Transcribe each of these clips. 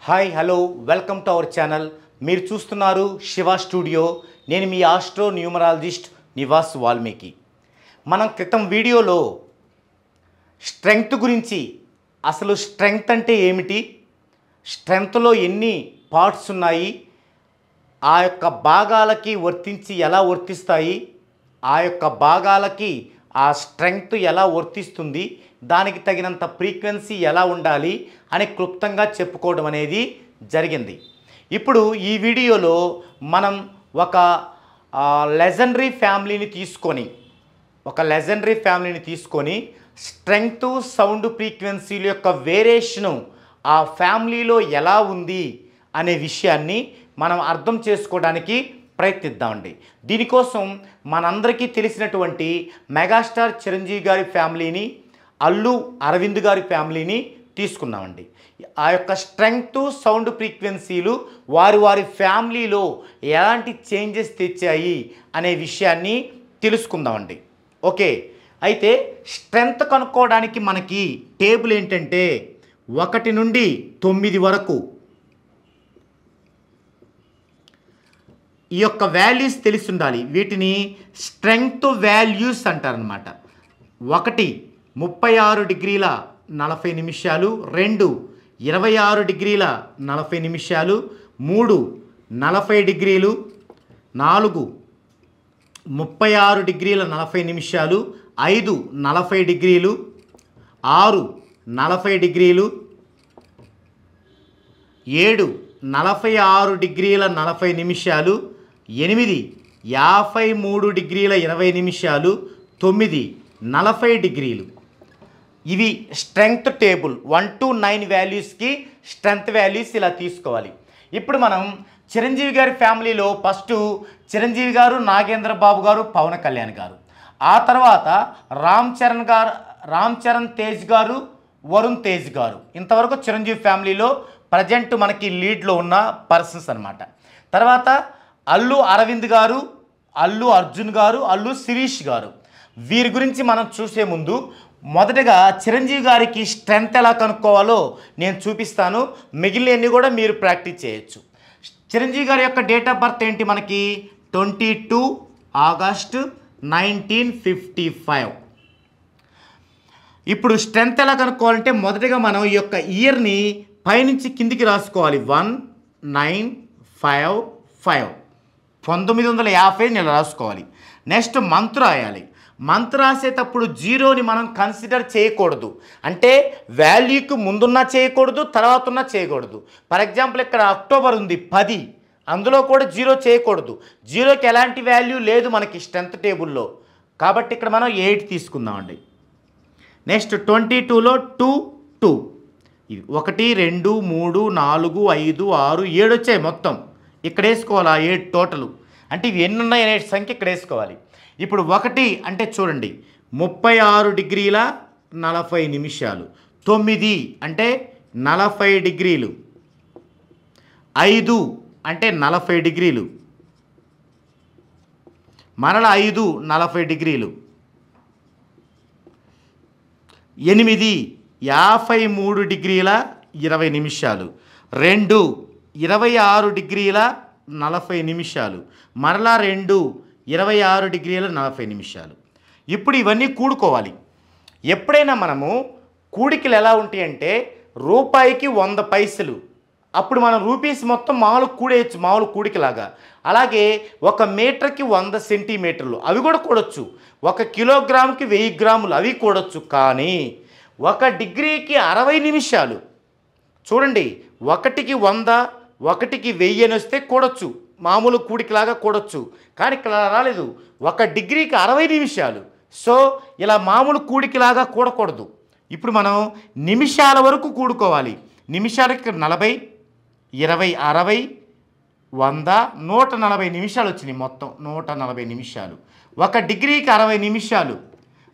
Hi hello welcome to our channel. మీరు చూస్తున్నారు Shiva studio. నేను మీ ఆస్ట్రో న్యూమరాలజిస్ట్ నివాస్ వాల్మీకి. మనం క్రితం వీడియోలో స్ట్రెంగ్త్ గురించి, అసలు స్ట్రెంగ్త్ అంటే ఏమిటి, స్ట్రెంగ్త్లో ఎన్ని పార్ట్స్ ఉన్నాయి, ఆ యొక్క భాగాలకి వర్తించి ఎలా వర్తిస్తాయి, ఆ యొక్క భాగాలకి ఆ స్ట్రెంగ్త్ ఎలా వర్తిస్తుంది, దానికి తగినంత ఫ్రీక్వెన్సీ ఎలా ఉండాలి అని క్లుప్తంగా చెప్పుకోవడం అనేది జరిగింది. ఇప్పుడు ఈ వీడియోలో మనం ఒక లెజెండరీ ఫ్యామిలీని తీసుకొని స్ట్రెంగ్త్ సౌండ్ ఫ్రీక్వెన్సీల యొక్క వేరియేషను ఆ ఫ్యామిలీలో ఎలా ఉంది అనే విషయాన్ని మనం అర్థం చేసుకోవడానికి ప్రయత్నిద్దామండి. దీనికోసం మనందరికీ తెలిసినటువంటి మెగాస్టార్ చిరంజీవి గారి ఫ్యామిలీని, అల్లు అరవింద్ గారి ఫ్యామిలీని తీసుకున్నామండి. ఆ యొక్క స్ట్రెంగ్త్ సౌండ్ ఫ్రీక్వెన్సీలు వారి ఫ్యామిలీలో ఎలాంటి చేంజెస్ తెచ్చాయి అనే విషయాన్ని తెలుసుకుందామండి. ఓకే, అయితే స్ట్రెంగ్త్ కనుక్కోవడానికి మనకి టేబుల్ ఏంటంటే 1 నుండి 9 వరకు ఈ యొక్క వాల్యూస్ తెలిసి ఉండాలి. వీటిని స్ట్రెంగ్త్ వాల్యూస్ అంటారనమాట. 1 36 డిగ్రీల 40 నిమిషాలు, 2 26 డిగ్రీల 40 నిమిషాలు, 3 40 డిగ్రీలు, 4 36 డిగ్రీల 40 నిమిషాలు, 5 40 డిగ్రీలు, 6 40 డిగ్రీలు, 7 46 డిగ్రీల 40 నిమిషాలు, 8 53 డిగ్రీల 20 నిమిషాలు, 9 40 డిగ్రీలు. ఇవి స్ట్రెంగ్త్ టేబుల్. 1 to 9 వాల్యూస్కి స్ట్రెంగ్త్ వాల్యూస్ ఇలా తీసుకోవాలి. ఇప్పుడు మనం చిరంజీవి గారి ఫ్యామిలీలో ఫస్ట్ చిరంజీవి గారు, నాగేంద్ర బాబు గారు, పవన్ కళ్యాణ్ గారు, ఆ తర్వాత రామ్ చరణ్ తేజ్ గారు, వరుణ్ తేజ్ గారు, ఇంతవరకు చిరంజీవి ఫ్యామిలీలో ప్రజెంట్ మనకి లీడ్లో ఉన్న పర్సన్స్ అనమాట. తర్వాత అల్లు అరవింద్ గారు, అల్లు అర్జున్ గారు, అల్లు శిరీష్ గారు. వీరి గురించి మనం చూసే ముందు మొదటగా చిరంజీవి గారికి స్ట్రెంగ్త్ ఎలా కనుక్కోవాలో నేను చూపిస్తాను. మిగిలినవన్నీ కూడా మీరు ప్రాక్టీస్ చేయొచ్చు. చిరంజీవి గారి యొక్క డేట్ ఆఫ్ బర్త్ ఏంటి మనకి? 22 ఆగస్టు 1955. ఇప్పుడు స్ట్రెంగ్త్ ఎలా కనుక్కోవాలంటే మొదటగా మనం ఈ యొక్క ఇయర్ని పైనుంచి కిందికి రాసుకోవాలి. 1955 1950 నేను రాసుకోవాలి. నెక్స్ట్ మంత్ రాయాలి. మంత్ రాసేటప్పుడు జీరోని మనం కన్సిడర్ చేయకూడదు. అంటే వాల్యూకి ముందున్నా చేయకూడదు, తర్వాత ఉన్నా చేయకూడదు. ఫర్ ఎగ్జాంపుల్ ఇక్కడ అక్టోబర్ ఉంది 10, అందులో కూడా జీరో చేయకూడదు. జీరోకి ఎలాంటి వాల్యూ లేదు మనకి స్ట్రెంగ్త్ టేబుల్లో, కాబట్టి ఇక్కడ మనం 8 తీసుకుందామండి. నెక్స్ట్ 22లో 2 2 ఇవి 1 2 3 4 5 6 7 వచ్చాయి మొత్తం. ఇక్కడ వేసుకోవాలి 8 టోటలు. అంటే ఇవి ఎన్ని ఉన్నాయి అనే సంఖ్య ఇక్కడ వేసుకోవాలి. ఇప్పుడు 1 అంటే చూడండి 36 డిగ్రీల 40 నిమిషాలు, 9 అంటే 40 డిగ్రీలు, 5 అంటే 40 డిగ్రీలు, మరల 5 40 డిగ్రీలు, 8 53 డిగ్రీల 20 నిమిషాలు, 2 26 డిగ్రీల 40 నిమిషాలు, మరలా 2 26 డిగ్రీల 40 నిమిషాలు. ఇప్పుడు ఇవన్నీ కూడుకోవాలి. ఎప్పుడైనా మనము కూడికలు ఎలా ఉంటాయి అంటే రూపాయికి 100 పైసలు, అప్పుడు మనం రూపీస్ మొత్తం మామూలు కూడేయచ్చు, మామూలు కూడికలాగా. అలాగే 1 మీటర్కి 100 సెంటీమీటర్లు, అవి కూడా కూడొచ్చు. 1 కిలోగ్రామ్కి 1000 గ్రాములు, అవి కూడొచ్చు. కానీ 1 డిగ్రీకి 60 నిమిషాలు చూడండి, 1కి 100 1కి 1000 అని వస్తే కూడొచ్చు, మామూలు కూడికలాగా కూడొచ్చు. కానీ ఇక్కడ రాలేదు, 1 డిగ్రీకి 60 నిమిషాలు. సో ఇలా మామూలు కూడికలాగా కూడకూడదు. ఇప్పుడు మనం నిమిషాల వరకు కూడుకోవాలి. నిమిషాలకి 40 20 60 100 140 నిమిషాలు వచ్చినాయి. మొత్తం 140 నిమిషాలు. 1 డిగ్రీకి 60 నిమిషాలు.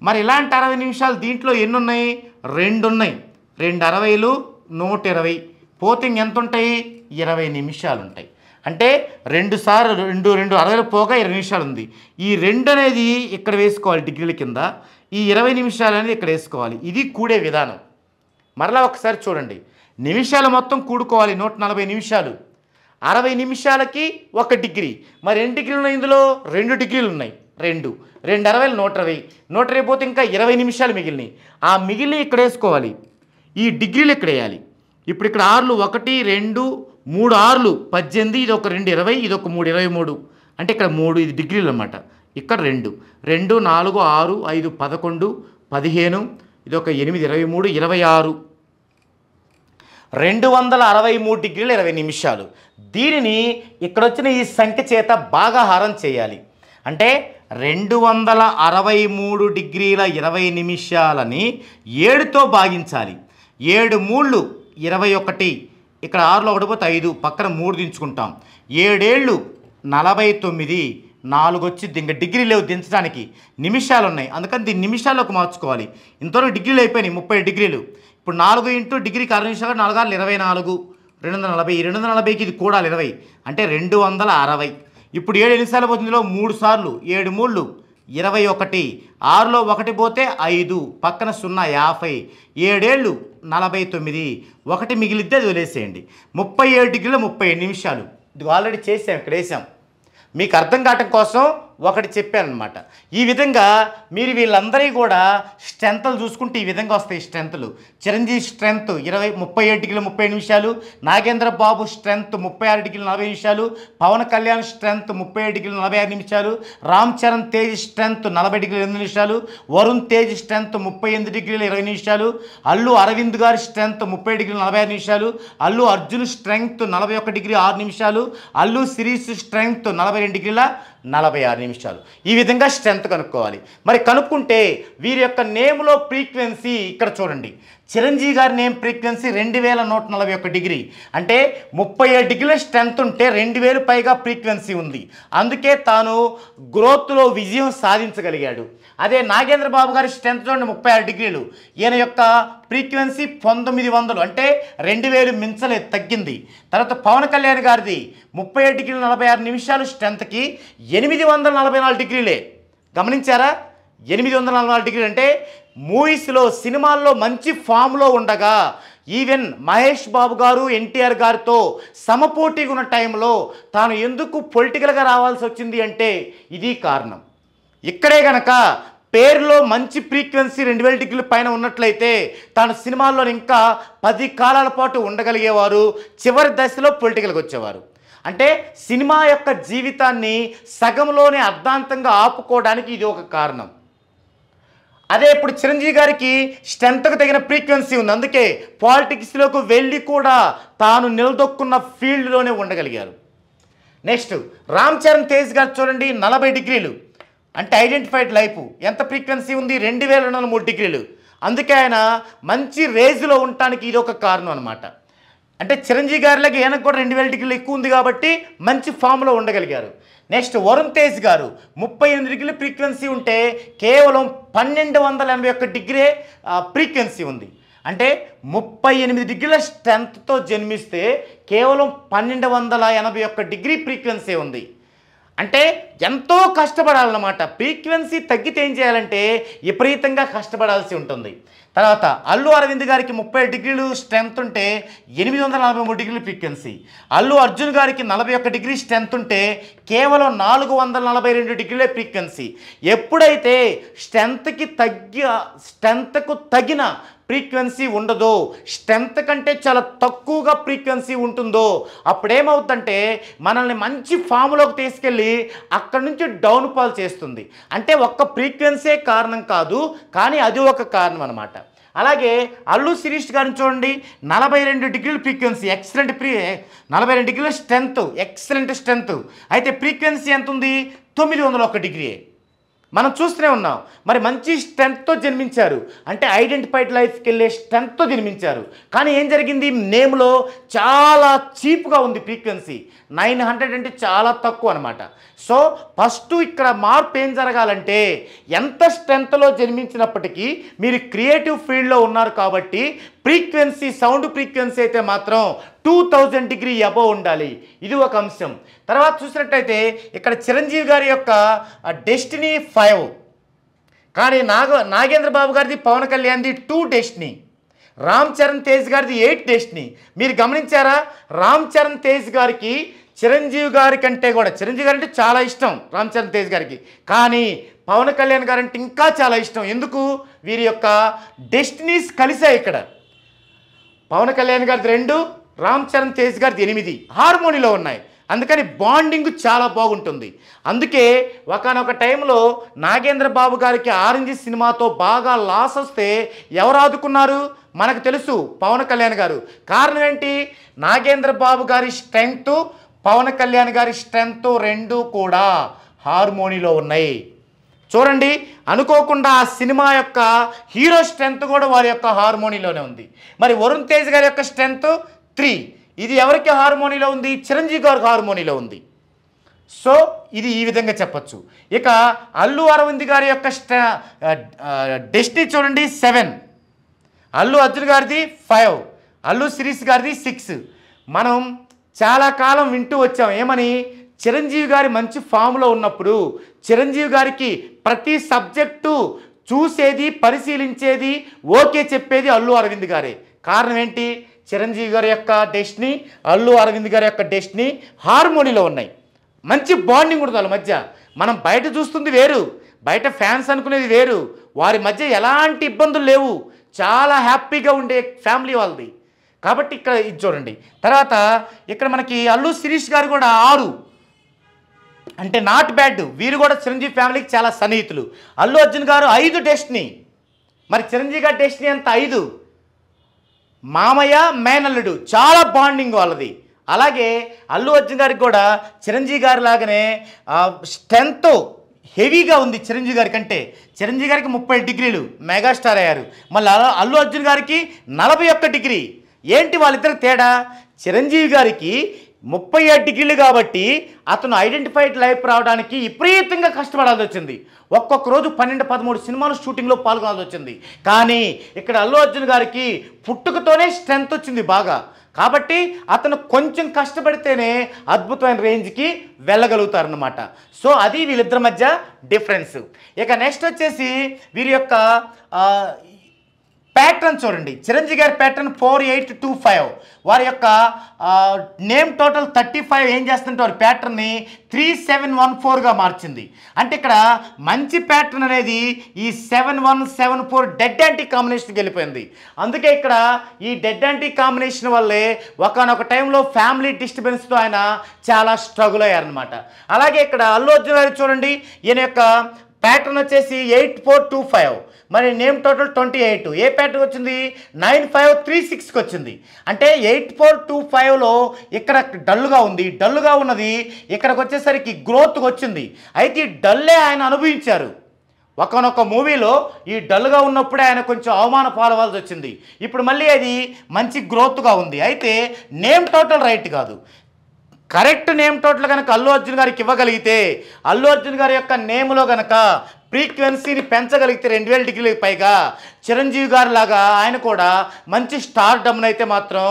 మరి ఇలాంటి 60 నిమిషాలు దీంట్లో ఎన్ని ఉన్నాయి? 2 ఉన్నాయి. 2 60లు 120 పోతే ఎంత ఉంటాయి? 20 నిమిషాలు ఉంటాయి. అంటే 2 సార్లు 2 60 పోగా 20 నిమిషాలు ఉంది. ఈ 2 అనేది ఇక్కడ వేసుకోవాలి డిగ్రీల కింద, ఈ 20 నిమిషాలు అనేది ఇక్కడ వేసుకోవాలి. ఇది కూడే విధానం. మరలా ఒకసారి చూడండి, నిమిషాలు మొత్తం కూడుకోవాలి 140 నిమిషాలు. 60 నిమిషాలకి 1 డిగ్రీ. మరి ఎన్ని డిగ్రీలు ఉన్నాయి ఇందులో? 2 డిగ్రీలు ఉన్నాయి. 2 2 60 120 పోతే ఇంకా 20 నిమిషాలు మిగిలినాయి. ఆ మిగిలిన ఇక్కడ వేసుకోవాలి, ఈ డిగ్రీలు ఇక్కడ వేయాలి. ఇప్పుడు ఇక్కడ 6లు 1 2 3 6లు 18, ఇది ఒక 2 20, ఇది ఒక 3 23. అంటే ఇక్కడ 3 ఇది డిగ్రీలు అనమాట. ఇక్కడ 2 2 4 6 5 11 15, ఇది ఒక 8 23 26, 263 డిగ్రీలు 20 నిమిషాలు. దీనిని ఇక్కడ వచ్చిన ఈ సంఖ్య చేత భాగాహారం చేయాలి. అంటే 263 డిగ్రీల 20 నిమిషాలని 7తో భాగించాలి. 7 3 21, ఇక్కడ 6లో 1 పోతే 5, పక్కన 3 దించుకుంటాం. 7 ఏళ్ళు 49, 4 వచ్చింది. ఇంకా డిగ్రీ లేవు దించడానికి, నిమిషాలు ఉన్నాయి. అందుకని దీన్ని నిమిషాల్లోకి మార్చుకోవాలి. ఇంతవరకు డిగ్రీలు అయిపోయినాయి 30 డిగ్రీలు. ఇప్పుడు 4 ఇంటూ డిగ్రీకి 6 నిమిషాలు, 4 6 24, 240. 240కి ఇది కూడాలి 20, అంటే 260. ఇప్పుడు 7 ఎన్నిసార్లు పోతుంది? 3 సార్లు. 7 3 21, 6లో 1 పోతే 5, పక్కన 0 50, 7 ఏళ్ళు 49, 1 మిగిలిద్దే అది వదిలేసేయండి. 37 డిగ్రీలు 30 నిమిషాలు. ఇది ఆల్రెడీ చేసాం, ఇక్కడ వేసాం. మీకు అర్థం కావటం కోసం ఒకటి చెప్పాను అనమాట. ఈ విధంగా మీరు వీళ్ళందరికీ కూడా స్ట్రెంత్లు చూసుకుంటే ఈ విధంగా వస్తాయి స్ట్రెంత్లు. చిరంజీవి స్ట్రెంత్ 37 డిగ్రీలు 30 నిమిషాలు, నాగేంద్ర బాబు స్ట్రెంత్ 36 డిగ్రీలు 40 నిమిషాలు, పవన్ కళ్యాణ్ స్ట్రెంత్ 37 డిగ్రీలు 46 నిమిషాలు, రామ్ చరణ్ తేజ్ స్ట్రెంత్ 40 డిగ్రీలు 8 నిమిషాలు, వరుణ్ తేజ్ స్ట్రెంత్ 38 డిగ్రీలు 20 నిమిషాలు, అల్లు అరవింద్ గారి స్ట్రెంత్ 30 డిగ్రీలు 46 నిమిషాలు, అల్లు అర్జున్ స్ట్రెంత్ 41 డిగ్రీ 6 నిమిషాలు, అల్లు సిరీస్ స్ట్రెంత్ 42 డిగ్రీల 46 నిమిషాలు. ఈ విధంగా స్ట్రెంత్ కనుక్కోవాలి. మరి కనుక్కుంటే వీరి యొక్క నేమ్లో ఫ్రీక్వెన్సీ ఇక్కడ చూడండి. చిరంజీవి గారి నేమ్ ఫ్రీక్వెన్సీ 2141 డిగ్రీ, అంటే 37 డిగ్రీల స్ట్రెంత్ ఉంటే 2000 పైగా ఫ్రీక్వెన్సీ ఉంది. అందుకే తాను గ్రోత్లో విజయం సాధించగలిగాడు. అదే నాగేంద్ర బాబు గారి స్ట్రెంత్ చూడండి 36 డిగ్రీలు, ఈయన యొక్క ఫ్రీక్వెన్సీ 1900, అంటే 2000 మించలేదు, తగ్గింది. తర్వాత పవన్ కళ్యాణ్ గారిది 37 డిగ్రీలు 46 నిమిషాలు స్ట్రెంత్కి 844 డిగ్రీలే. గమనించారా? 844 డిగ్రీలు అంటే మూవీస్లో సినిమాల్లో మంచి ఫామ్లో ఉండగా, ఈవెన్ మహేష్ బాబు గారు ఎన్టీఆర్ గారితో సమపోటీగా ఉన్న టైంలో తాను ఎందుకు పొలిటికల్గా రావాల్సి వచ్చింది అంటే ఇది కారణం. ఇక్కడే గనక పేరులో మంచి ఫ్రీక్వెన్సీ 2000 డిగ్రీల పైన ఉన్నట్లయితే తాను సినిమాల్లో ఇంకా 10 కాలాల పాటు ఉండగలిగేవారు, చివరి దశలో పొలిటికల్కి వచ్చేవారు. అంటే సినిమా యొక్క జీవితాన్ని సగంలోనే అర్ధాంతంగా ఆపుకోవడానికి ఇది ఒక కారణం. అదే ఇప్పుడు చిరంజీవి గారికి స్ట్రెంత్కు తగిన ఫ్రీక్వెన్సీ ఉంది, అందుకే పాలిటిక్స్లోకి వెళ్ళి కూడా తాను నిలదొక్కున్న ఫీల్డ్లోనే ఉండగలిగారు. నెక్స్ట్ రామ్ చరణ్ తేజ్ గారు చూడండి 40 డిగ్రీలు, అంటే ఐడెంటిఫైడ్ లైఫ్ ఎంత ఫ్రీక్వెన్సీ ఉంది? 2203 డిగ్రీలు. అందుకే ఆయన మంచి రేంజ్లో ఉండటానికి ఇది ఒక కారణం అనమాట. అంటే చిరంజీవి గారిలాగా ఈయనకు కూడా 2000 డిగ్రీలు ఎక్కువ ఉంది కాబట్టి మంచి ఫామ్లో ఉండగలిగారు. నెక్స్ట్ వరుణ్ తేజ్ గారు 38 డిగ్రీల ఫ్రీక్వెన్సీ ఉంటే కేవలం 1281 డిగ్రీ ఫ్రీక్వెన్సీ ఉంది. అంటే 38 డిగ్రీల స్ట్రెంత్తో జన్మిస్తే కేవలం 1281 డిగ్రీ ఫ్రీక్వెన్సీ ఉంది. అంటే ఎంతో కష్టపడాలన్నమాట. ఫ్రీక్వెన్సీ తగ్గితే ఏం చేయాలంటే విపరీతంగా కష్టపడాల్సి ఉంటుంది. తర్వాత అల్లు అరవింద్ గారికి 30 డిగ్రీలు స్ట్రెంత్ ఉంటే 843 డిగ్రీల ఫ్రీక్వెన్సీ, అల్లు అర్జున్ గారికి 41 డిగ్రీ స్ట్రెంత్ ఉంటే కేవలం 442 డిగ్రీల ఫ్రీక్వెన్సీ. ఎప్పుడైతే స్ట్రెంత్కు తగిన ఫ్రీక్వెన్సీ ఉండదో, స్ట్రెంత్ కంటే చాలా తక్కువగా ఫ్రీక్వెన్సీ ఉంటుందో, అప్పుడేమవుతుందంటే మనల్ని మంచి ఫామ్లోకి తీసుకెళ్ళి అక్కడి నుంచి డౌన్ ఫాల్ చేస్తుంది. అంటే ఒక్క ఫ్రీక్వెన్సీ కారణం కాదు, కానీ అది ఒక కారణం అనమాట. అలాగే అల్లు శిరీష్ గారిని చూడండి 42 డిగ్రీల ఫ్రీక్వెన్సీ, 42 డిగ్రీల స్ట్రెంత్, ఎక్సలెంట్ స్ట్రెంత్. అయితే ఫ్రీక్వెన్సీ ఎంత ఉంది? 901 డిగ్రీ. మనం చూస్తూనే ఉన్నాం. మరి మంచి స్ట్రెంత్తో జన్మించారు, అంటే ఐడెంటిఫైడ్ లైఫ్కి వెళ్ళే స్ట్రెంత్తో జన్మించారు. కానీ ఏం జరిగింది? నేమ్లో చాలా చీప్గా ఉంది ఫ్రీక్వెన్సీ, 900 అంటే చాలా తక్కువ అనమాట. సో ఫస్ట్ ఇక్కడ మార్పు ఏం జరగాలంటే, ఎంత స్ట్రెంత్లో జన్మించినప్పటికీ మీరు క్రియేటివ్ ఫీల్డ్లో ఉన్నారు కాబట్టి ఫ్రీక్వెన్సీ, సౌండ్ ఫ్రీక్వెన్సీ అయితే మాత్రం 2000 డిగ్రీ అబవ్ ఉండాలి. ఇది ఒక అంశం. తర్వాత చూసినట్టయితే ఇక్కడ చిరంజీవి గారి యొక్క డెస్టినీ 5, కానీ నాగేంద్ర బాబు గారిది, పవన్ కళ్యాణ్ది 2 డెస్టినీ. రామ్ చరణ్ తేజ్ గారిది 8 డెస్టినీ. మీరు గమనించారా? రామ్ చరణ్ తేజ్ గారికి చిరంజీవి గారి కంటే కూడా, చిరంజీవి గారు అంటే చాలా ఇష్టం రామ్ చరణ్ తేజ్ గారికి, కానీ పవన్ కళ్యాణ్ గారు అంటే ఇంకా చాలా ఇష్టం. ఎందుకు? వీరి యొక్క డెస్టినీస్ కలిసాయి ఇక్కడ. పవన్ కళ్యాణ్ గారిది 2, రామ్ చరణ్ తేజ్ గారిది 8 హార్మోనీలో ఉన్నాయి. అందుకని బాండింగ్ చాలా బాగుంటుంది. అందుకే ఒకానొక టైంలో నాగేంద్ర బాబు గారికి ఆరెంజ్ సినిమాతో బాగా లాస్ వస్తే ఎవరు ఆదుకున్నారు? మనకు తెలుసు, పవన్ కళ్యాణ్ గారు. కారణం ఏంటి? నాగేంద్ర బాబు గారి స్ట్రెంగ్త్, పవన్ కళ్యాణ్ గారి స్ట్రెంగ్త్ 2 కూడా హార్మోనీలో ఉన్నాయి. చూడండి, అనుకోకుండా ఆ సినిమా యొక్క హీరో స్ట్రెంగ్త్ కూడా వారి యొక్క హార్మోనీలోనే ఉంది. మరి వరుణ్ తేజ్ గారి యొక్క స్ట్రెంగ్త్ 3, ఇది ఎవరికి హార్మోనీలో ఉంది? చిరంజీవి గారికి హార్మోనీలో ఉంది. సో ఇది ఈ విధంగా చెప్పచ్చు. ఇక అల్లు అరవింద్ గారి యొక్క డెస్టినీ చూడండి 7, అల్లు అర్జున్ గారిది 5, అల్లు శిరీష్ గారిది 6. మనం చాలా కాలం వింటూ వచ్చాం ఏమని? చిరంజీవి గారి మంచి ఫామ్లో ఉన్నప్పుడు చిరంజీవి గారికి ప్రతి సబ్జెక్టు చూసేది, పరిశీలించేది, ఓకే చెప్పేది అల్లు అరవింద్ గారే. కారణం ఏంటి? చిరంజీవి గారి యొక్క డెస్టినీ, అల్లు అరవింద్ గారి యొక్క డెస్టినీ హార్మోనీలో ఉన్నాయి. మంచి బాండింగ్ ఉంటుంది వాళ్ళ మధ్య. మనం బయట చూస్తుంది వేరు, బయట ఫ్యాన్స్ అనుకునేది వేరు. వారి మధ్య ఎలాంటి ఇబ్బందులు లేవు, చాలా హ్యాపీగా ఉండే ఫ్యామిలీ వాళ్ళది. కాబట్టి ఇక్కడ ఇది చూడండి. తర్వాత ఇక్కడ మనకి అల్లు శిరీష్ గారు కూడా 6, అంటే నాట్ బ్యాడ్. వీరు కూడా చిరంజీవి ఫ్యామిలీకి చాలా సన్నిహితులు. అల్లు అర్జున్ గారు 5 డెస్టినీ. మరి చిరంజీవి గారి డెస్టినీ ఎంత? 5. మామయ్య మేనల్లుడు, చాలా బాండింగ్ వాళ్ళది. అలాగే అల్లు అర్జున్ గారికి కూడా చిరంజీవి గారి లాగానే స్ట్రెంత్ హెవీగా ఉంది చిరంజీవి గారి కంటే. చిరంజీవి గారికి 30 డిగ్రీలు మెగాస్టార్ అయ్యారు. మళ్ళీ అల్లు అర్జున్ గారికి 41 డిగ్రీ. ఏంటి వాళ్ళిద్దరికి తేడా? చిరంజీవి గారికి 37 డిగ్రీలు కాబట్టి అతను ఐడెంటిఫైడ్ లైఫ్ రావడానికి విపరీతంగా కష్టపడాల్సి వచ్చింది. ఒక్కొక్క రోజు 12-13 సినిమాలు షూటింగ్లో పాల్గొనాల్సి వచ్చింది. కానీ ఇక్కడ అల్లు అర్జున్ గారికి పుట్టుకతోనే స్ట్రెంత్ వచ్చింది బాగా. కాబట్టి అతను కొంచెం కష్టపడితేనే అద్భుతమైన రేంజ్కి వెళ్ళగలుగుతారన్నమాట. సో అది వీళ్ళిద్దరి మధ్య డిఫరెన్స్. ఇక నెక్స్ట్ వచ్చేసి వీరి యొక్క ప్యాటర్న్ చూడండి. చిరంజీవి గారి ప్యాటర్న్ 4825. వారి యొక్క నేమ్ టోటల్ 35 ఏం చేస్తుంటే వారి ప్యాటర్న్ని 3714గా మార్చింది. అంటే ఇక్కడ మంచి ప్యాటర్న్ అనేది ఈ 7174 డెడ్ యాంటీ కాంబినేషన్కి వెళ్ళిపోయింది. అందుకే ఇక్కడ ఈ డెడ్ యాంటీ కాంబినేషన్ వల్లే ఒకనొక టైంలో ఫ్యామిలీ డిస్టర్బెన్స్తో ఆయన చాలా స్ట్రగుల్ అయ్యారనమాట. అలాగే ఇక్కడ అల్లు అర్జున్ గారు చూడండి, ఈయన యొక్క ప్యాటర్న్ వచ్చేసి 8425. మరి నేమ్ టోటల్ 28. ఏ ప్యాటర్న్ వచ్చింది? 9536కి వచ్చింది. అంటే 8425లో ఇక్కడ డల్గా ఉంది. డల్గా ఉన్నది ఇక్కడికి వచ్చేసరికి గ్రోత్కి వచ్చింది. అయితే ఈ డల్లే ఆయన అనుభవించారు. ఒకనొక మూవీలో ఈ డల్గా ఉన్నప్పుడే ఆయన కొంచెం అవమాన పాలవాల్సి వచ్చింది. ఇప్పుడు మళ్ళీ అది మంచి గ్రోత్గా ఉంది. అయితే నేమ్ టోటల్ రైట్ కాదు. కరెక్ట్ నేమ్ టోటల్ కనుక అల్లు అర్జున్ గారికి ఇవ్వగలిగితే, అల్లు అర్జున్ గారి యొక్క నేమ్లో కనుక ఫ్రీక్వెన్సీని పెంచగలిగితే 2000 డిగ్రీలకు పైగా, చిరంజీవి గారి లాగా ఆయన కూడా మంచి స్టార్ డమ్ను అయితే మాత్రం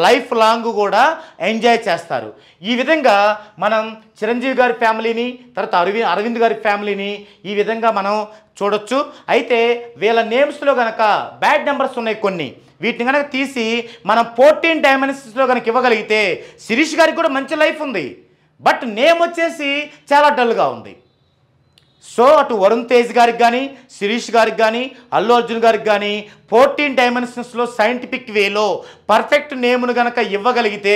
లైఫ్ లాంగ్ కూడా ఎంజాయ్ చేస్తారు. ఈ విధంగా మనం చిరంజీవి గారి ఫ్యామిలీని, తర్వాత అరవింద్ గారి ఫ్యామిలీని ఈ విధంగా మనం చూడొచ్చు. అయితే వీళ్ళ నేమ్స్లో కనుక బ్యాడ్ నెంబర్స్ ఉన్నాయి కొన్ని. వీటిని కనుక తీసి మనం 14 డైమెన్షన్స్లో కనుక ఇవ్వగలిగితే శిరీష్ గారికి కూడా మంచి లైఫ్ ఉంది. బట్ నేమ్ వచ్చేసి చాలా డల్గా ఉంది. సో అటు వరుణ్ తేజ్ గారికి కానీ, శిరీష్ గారికి కానీ, అల్లు అర్జున్ గారికి కానీ 14 డైమెన్షన్స్లో సైంటిఫిక్ వేలో పర్ఫెక్ట్ నేమ్ను కనుక ఇవ్వగలిగితే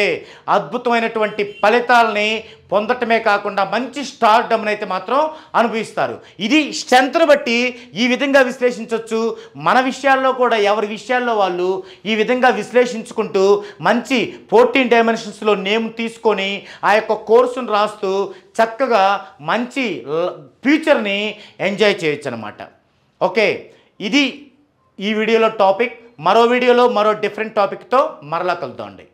అద్భుతమైనటువంటి ఫలితాలని పొందటమే కాకుండా మంచి స్టార్ డమ్ను అయితే మాత్రం అనుభవిస్తారు. ఇది స్ట్రెంత్ను బట్టి ఈ విధంగా విశ్లేషించవచ్చు. మన విషయాల్లో కూడా ఎవరి విషయాల్లో వాళ్ళు ఈ విధంగా విశ్లేషించుకుంటూ మంచి 14 డైమెన్షన్స్లో నేమ్ తీసుకొని ఆ యొక్క కోర్సును రాస్తూ చక్కగా మంచి ఫ్యూచర్ని ఎంజాయ్ చేయొచ్చు అన్నమాట. ఓకే, ఇది ఈ వీడియోలో టాపిక్. మరో వీడియోలో మరో డిఫరెంట్ టాపిక్తో మరలా కలుద్దామండి.